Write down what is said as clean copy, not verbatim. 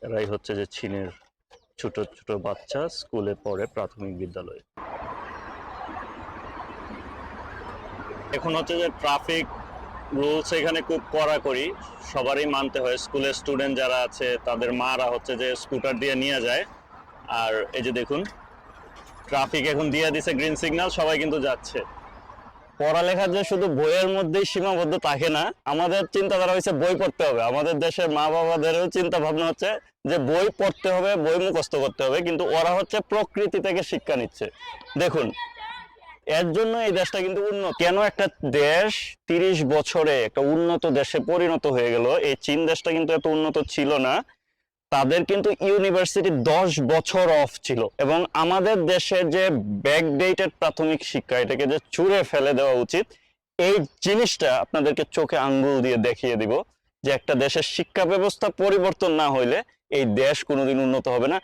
এরাই হচ্ছে যে চীনের ছোট ছোট বাচ্চা, স্কুলে পড়ে, প্রাথমিক বিদ্যালয়ে। এখন হচ্ছে যে ট্রাফিক রুলস এখানে খুব কড়াকড়ি, সবারই মানতে হয়। স্কুলের স্টুডেন্ট যারা আছে তাদের মারা হচ্ছে যে স্কুটার দিয়ে নিয়ে যায়। আর এই যে দেখুন, ট্রাফিক এখন দিয়ে দিছে গ্রিন সিগন্যাল, সবাই কিন্তু যাচ্ছে। পড়ালেখা যে শুধু বইয়ের মধ্যেই সীমাবদ্ধ থাকে না, আমাদের চিন্তাধারা হচ্ছে বই পড়তে হবে। আমাদের দেশের মা বাবাদেরও চিন্তা ভাবনা হচ্ছে যে বই পড়তে হবে, বই মুখস্থ করতে হবে, কিন্তু ওরা হচ্ছে প্রকৃতি থেকে শিক্ষা নিচ্ছে। দেখুন, এর জন্য এই দেশটা কিন্তু উন্নত। কেন একটা দেশ 30 বছরে একটা উন্নত দেশে পরিণত হয়ে গেল? এই চীন দেশটা কিন্তু এত উন্নত ছিল না। তাদের কিন্তু ইউনিভার্সিটি 10 বছর অফ ছিল, এবং আমাদের দেশের যে ব্যাকডেটেড প্রাথমিক শিক্ষা, এটাকে যে ছুঁড়ে ফেলে দেওয়া উচিত। এই জিনিসটা আপনাদেরকে চোখে আঙ্গুল দিয়ে দেখিয়ে দিব যে একটা দেশের শিক্ষা ব্যবস্থা পরিবর্তন না হইলে এই দেশ কোনোদিন উন্নত হবে না।